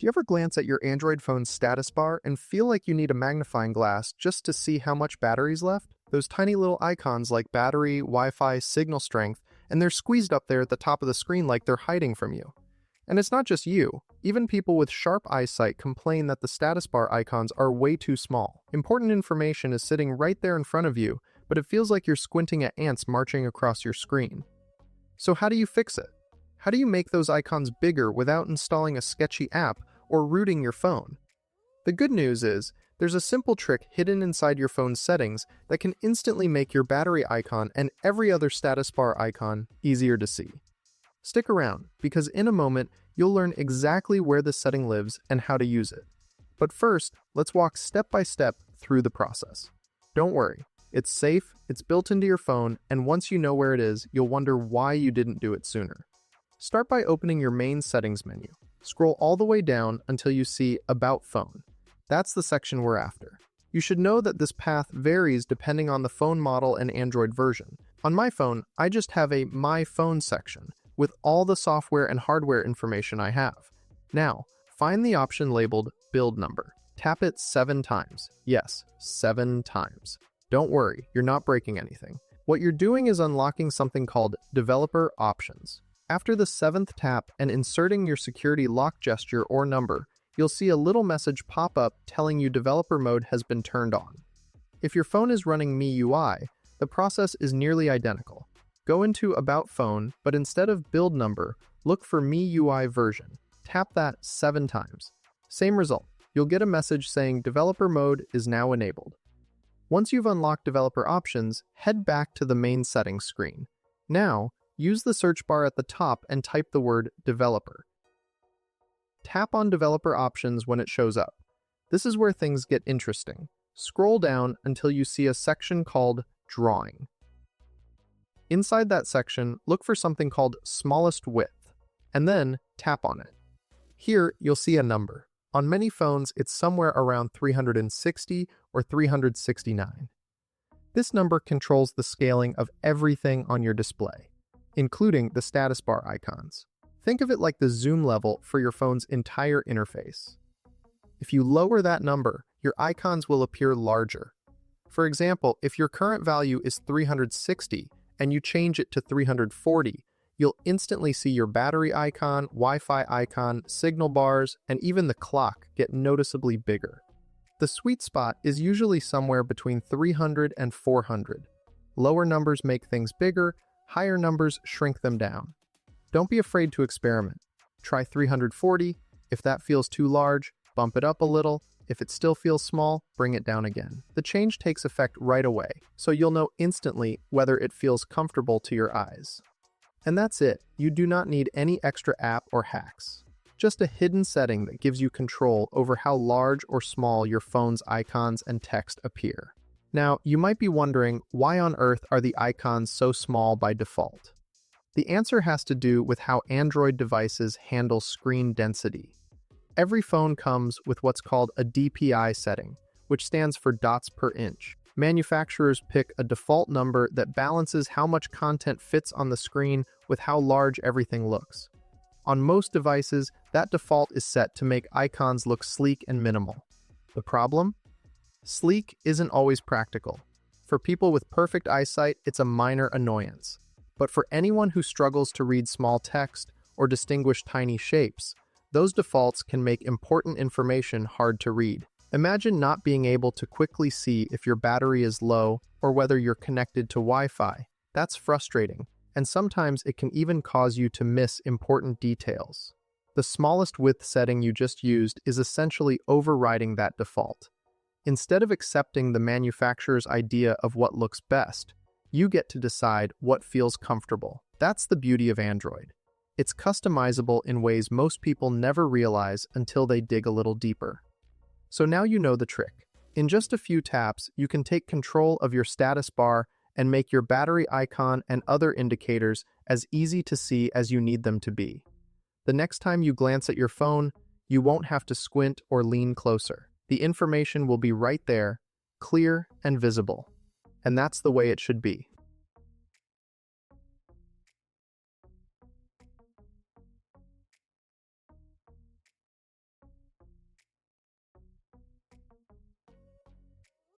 Do you ever glance at your Android phone's status bar and feel like you need a magnifying glass just to see how much battery's left? Those tiny little icons like battery, Wi-Fi, signal strength, and they're squeezed up there at the top of the screen like they're hiding from you. And it's not just you. Even people with sharp eyesight complain that the status bar icons are way too small. Important information is sitting right there in front of you, but it feels like you're squinting at ants marching across your screen. So how do you fix it? How do you make those icons bigger without installing a sketchy app or rooting your phone? The good news is, there's a simple trick hidden inside your phone's settings that can instantly make your battery icon and every other status bar icon easier to see. Stick around, because in a moment, you'll learn exactly where this setting lives and how to use it. But first, let's walk step by step through the process. Don't worry, it's safe, it's built into your phone, and once you know where it is, you'll wonder why you didn't do it sooner. Start by opening your main settings menu. Scroll all the way down until you see About Phone. That's the section we're after. You should know that this path varies depending on the phone model and Android version. On my phone, I just have a My Phone section with all the software and hardware information I have. Now, find the option labeled Build Number. Tap it 7 times. Yes, 7 times. Don't worry, you're not breaking anything. What you're doing is unlocking something called Developer Options. After the 7th tap and inserting your security lock gesture or number, you'll see a little message pop up telling you developer mode has been turned on. If your phone is running MIUI, the process is nearly identical. Go into About Phone, but instead of build number, look for MIUI version. Tap that 7 times. Same result. You'll get a message saying developer mode is now enabled. Once you've unlocked developer options, head back to the main settings screen. Now, use the search bar at the top and type the word developer. Tap on developer options when it shows up. This is where things get interesting. Scroll down until you see a section called Drawing. Inside that section, look for something called Smallest Width, and then tap on it. Here, you'll see a number. On many phones, it's somewhere around 360 or 369. This number controls the scaling of everything on your display, including the status bar icons. Think of it like the zoom level for your phone's entire interface. If you lower that number, your icons will appear larger. For example, if your current value is 360 and you change it to 340, you'll instantly see your battery icon, Wi-Fi icon, signal bars, and even the clock get noticeably bigger. The sweet spot is usually somewhere between 300 and 400. Lower numbers make things bigger, higher numbers shrink them down. Don't be afraid to experiment. Try 340. If that feels too large, bump it up a little. If it still feels small, bring it down again. The change takes effect right away, so you'll know instantly whether it feels comfortable to your eyes. And that's it. You do not need any extra app or hacks. Just a hidden setting that gives you control over how large or small your phone's icons and text appear. Now, you might be wondering, why on earth are the icons so small by default? The answer has to do with how Android devices handle screen density. Every phone comes with what's called a DPI setting, which stands for dots per inch. Manufacturers pick a default number that balances how much content fits on the screen with how large everything looks. On most devices, that default is set to make icons look sleek and minimal. The problem? Sleek isn't always practical. For people with perfect eyesight, it's a minor annoyance. But for anyone who struggles to read small text or distinguish tiny shapes, those defaults can make important information hard to read. Imagine not being able to quickly see if your battery is low or whether you're connected to Wi-Fi. That's frustrating, and sometimes it can even cause you to miss important details. The smallest width setting you just used is essentially overriding that default. Instead of accepting the manufacturer's idea of what looks best, you get to decide what feels comfortable. That's the beauty of Android. It's customizable in ways most people never realize until they dig a little deeper. So now you know the trick. In just a few taps, you can take control of your status bar and make your battery icon and other indicators as easy to see as you need them to be. The next time you glance at your phone, you won't have to squint or lean closer. The information will be right there, clear and visible. And that's the way it should be.